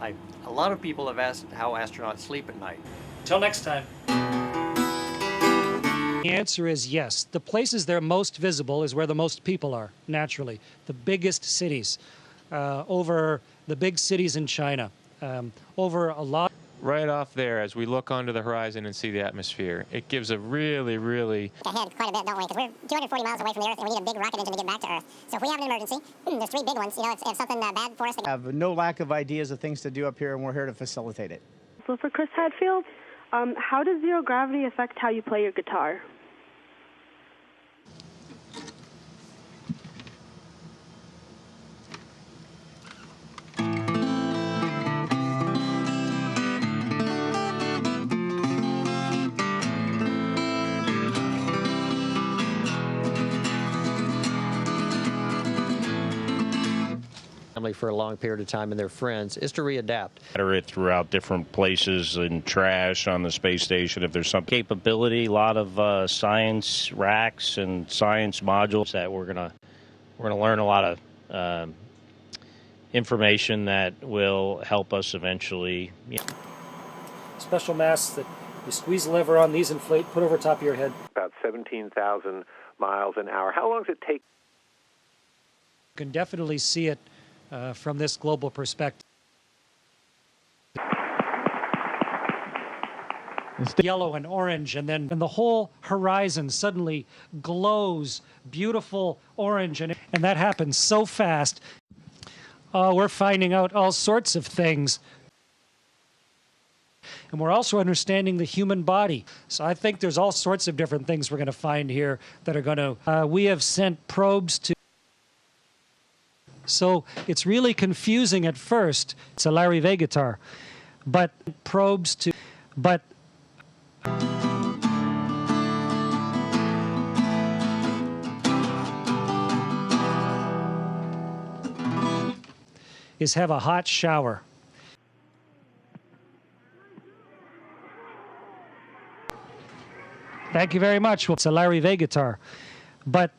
A lot of people have asked how astronauts sleep at night. Till next time. The answer is yes. The places they're most visible is where the most people are, naturally. The biggest cities, over the big cities in China, over a lot. Right off there, as we look onto the horizon and see the atmosphere, it gives a really Ahead quite a bit, don't we? Because we're 240 miles away from the Earth, and we need a big rocket engine to get back to Earth. So if we have an emergency, there's three big ones. You know, if something bad for us. I have no lack of ideas of things to do up here, and we're here to facilitate it. So for Chris Hadfield, how does zero gravity affect how you play your guitar? Family for a long period of time and their friends is to readapt. Scatter it throughout different places and trash on the space station if there's some capability. A lot of science racks and science modules that we're gonna learn a lot of information that will help us eventually. Special masks that you squeeze the lever on, these inflate, put over top of your head. About 17,000 miles an hour. How long does it take? You can definitely see it from this global perspective. It's yellow and orange, and then the whole horizon suddenly glows beautiful orange, and that happens so fast. We're finding out all sorts of things. And we're also understanding the human body. So I think there's all sorts of different things we're going to find here that are going to... we have sent probes to... So it's really confusing at first. It's a Larry Vega guitar. But probes to... But... is have a hot shower. Thank you very much. Well, it's a Larry Vega guitar. But...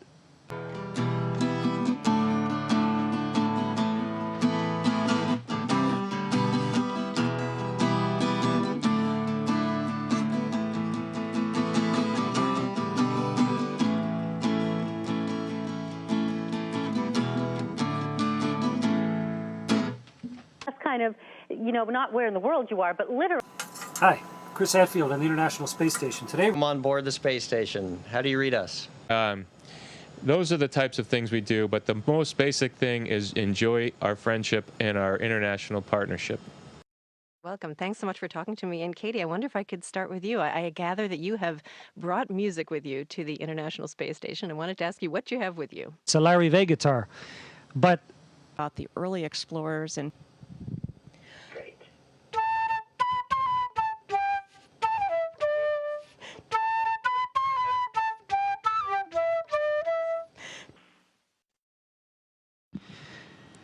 kind of, you know, not where in the world you are, but literally. Hi, Chris Hadfield on the International Space Station. Today, I'm on board the space station. How do you read us? those are the types of things we do, but the most basic thing is enjoy our friendship and our international partnership. Welcome. Thanks so much for talking to me. And Katie, I wonder if I could start with you. I gather that you have brought music with you to the International Space Station. I wanted to ask you what you have with you. It's a Larry Vega guitar, but about the early explorers and...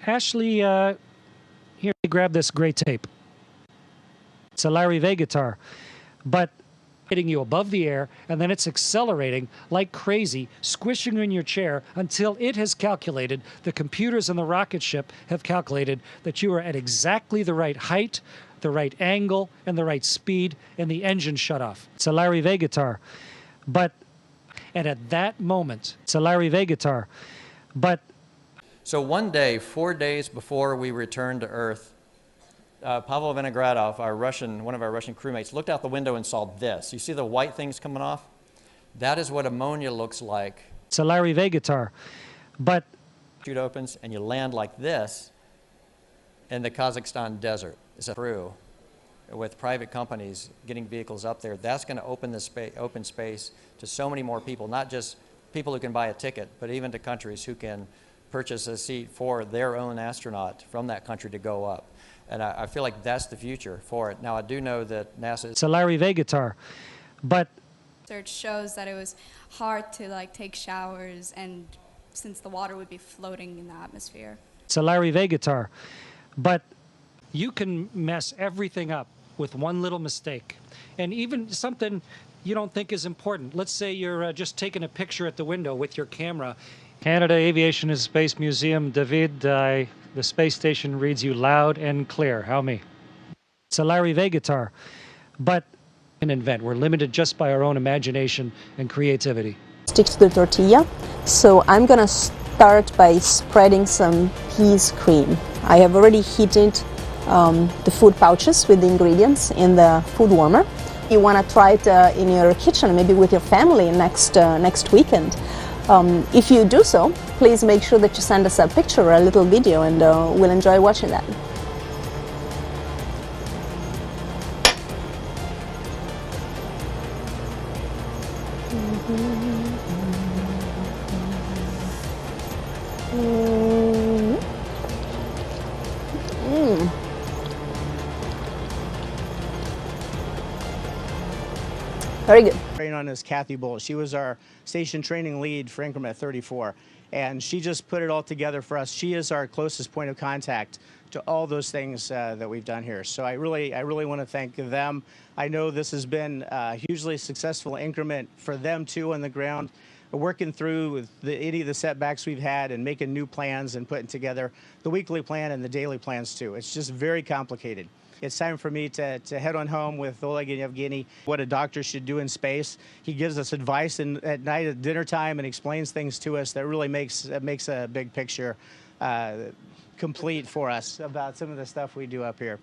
Ashley, here, grab this great tape. It's a Larry Vega guitar, but hitting you above the air, and then it's accelerating like crazy, squishing you in your chair until it has calculated, the computers on the rocket ship have calculated that you are at exactly the right height, the right angle, and the right speed, and the engine shut off. It's a Larry Vega guitar, but, and at that moment, it's a Larry Vega guitar, but... So one day, 4 days before we returned to Earth, Pavel Vinogradov, one of our Russian crewmates, looked out the window and saw this. You see the white things coming off? That is what ammonia looks like. It's a Larry Vega guitar, but... Chute opens and you land like this in the Kazakhstan desert. It's a crew with private companies getting vehicles up there. That's going to open the open space to so many more people, not just people who can buy a ticket, but even to countries who can purchase a seat for their own astronaut from that country to go up. And I feel like that's the future for it. Now, I do know that NASA... It's a Larry Vega guitar, but... Research shows that it was hard to take showers, and since the water would be floating in the atmosphere. It's a Larry Vega guitar, but you can mess everything up with one little mistake. And even something you don't think is important. Let's say you're just taking a picture at the window with your camera. Canada Aviation and Space Museum, David, The space station reads you loud and clear. How me? It's a Larry Vegatar, but an invent. We're limited just by our own imagination and creativity. Stick to the tortilla. So I'm gonna start by spreading some peas cream. I have already heated the food pouches with the ingredients in the food warmer. You want to try it in your kitchen, maybe with your family next weekend. If you do so, please make sure that you send us a picture or a little video, and we'll enjoy watching that. Very good. Training on is Kathy Bull. She was our station training lead for Increment 34, and she just put it all together for us. She is our closest point of contact to all those things that we've done here. So I really want to thank them. I know this has been a hugely successful increment for them too on the ground, working through with any of the setbacks we've had and making new plans and putting together the weekly plan and the daily plans too. It's just very complicated. It's time for me to head on home with Oleg and Yevgeny, what a doctor should do in space. He gives us advice at night at dinner time and explains things to us that really makes a big picture complete for us about some of the stuff we do up here.